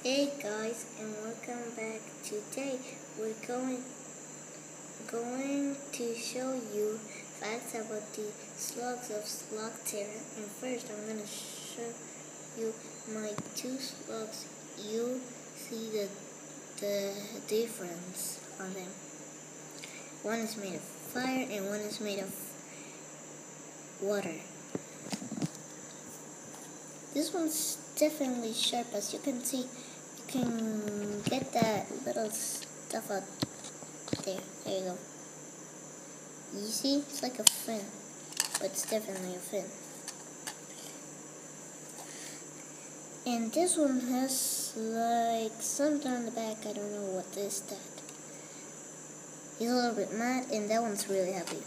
Hey guys, and welcome back. Today we're going to show you facts about the slugs of Slugterra. And first I'm going to show you my two slugs. You see the difference on them. One is made of fire and one is made of water. This one's definitely sharp. As you can see, you can get that little stuff out there. There you go. You see? It's like a fin, but it's definitely a fin. And this one has like something on the back. I don't know what is that. He's a little bit mad, and that one's really happy.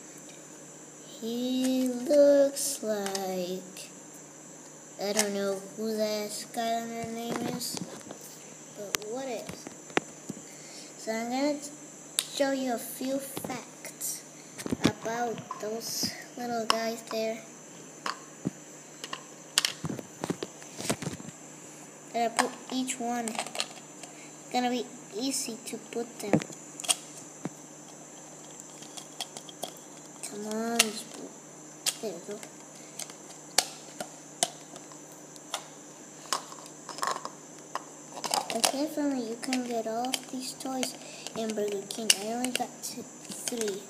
He looks like, I don't know who that Skylander name is, but what is? So I'm going to show you a few facts about those little guys there. And I put each one. It's going to be easy to put them. Come on. There we go. Definitely, you can get all these toys in Burger King. I only got 3.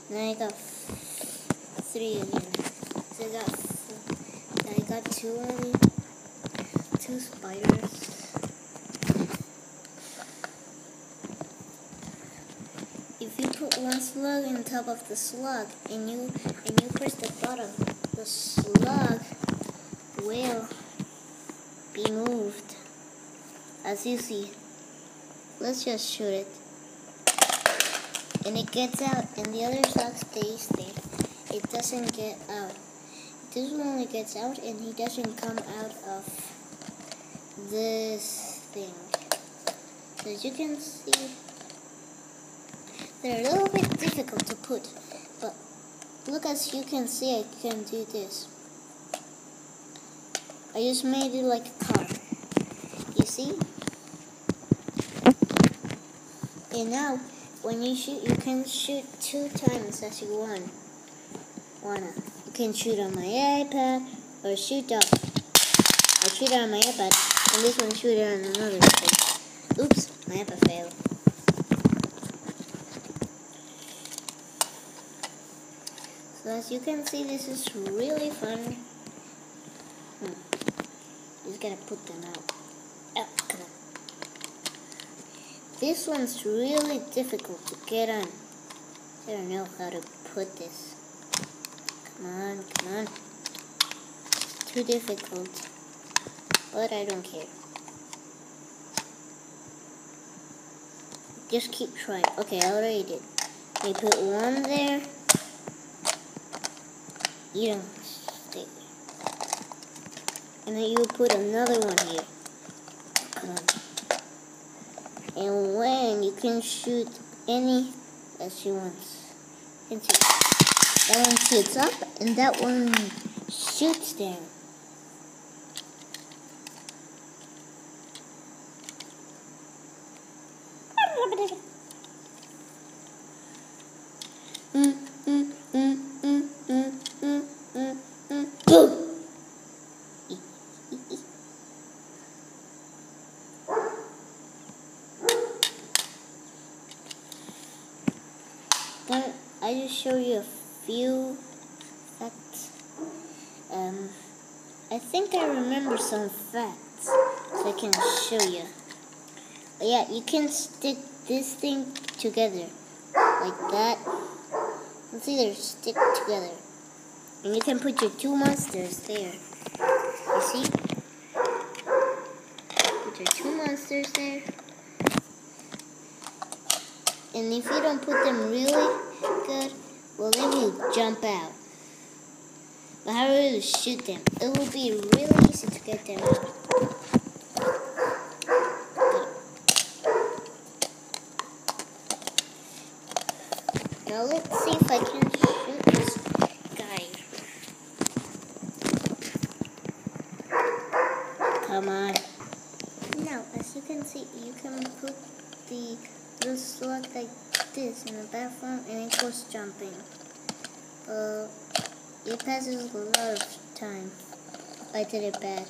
And I got 3 again. So I got 2 spiders. If you put one slug on top of the slug and you press the button, the slug will be moved. As you see, let's just shoot it. And it gets out, and the other slug stays there. It doesn't get out. This one only gets out, and he doesn't come out of this thing. So as you can see, they're a little bit difficult to put. But look, as you can see, I can do this. I just made it like a car. You see? And now, when you shoot, you can shoot 2 times as you wanna. You can shoot on my iPad or shoot off. I shoot it on my iPad, and this one shoot it on another thing. Oops, my iPad failed. So as you can see, this is really fun. Just gotta put them out. Oh, come on. This one's really difficult to get on. I don't know how to put this. Come on. It's too difficult. But I don't care. Just keep trying. Okay, I already did. You put one there. You don't stay there. And then you put another one here. Come on. And when you can shoot any that you want. You can see that one shoots up and that one shoots down. Boom! I just show you a few facts. I think I remember some facts, so I can show you. Yeah, you can stick this thing together like that. Let's see, they're stick together, and you can put your 2 monsters there. You see? Put your 2 monsters there. And if you don't put them really good, well, they will jump out. But how do you shoot them? It will be really easy to get them out. Now let's see if I can shoot this guy. Come on. No. Now, as you can see, you can put the little slug like this in the background and it goes jumping. It passes a lot of time. I did it bad.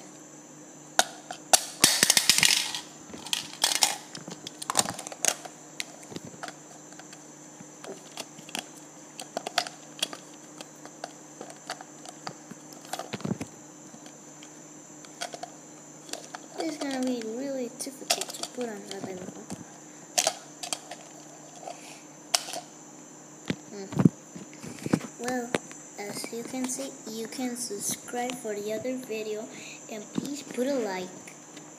It's gonna be really difficult to put on the level. Well, as you can see, you can subscribe for the other video and please put a like.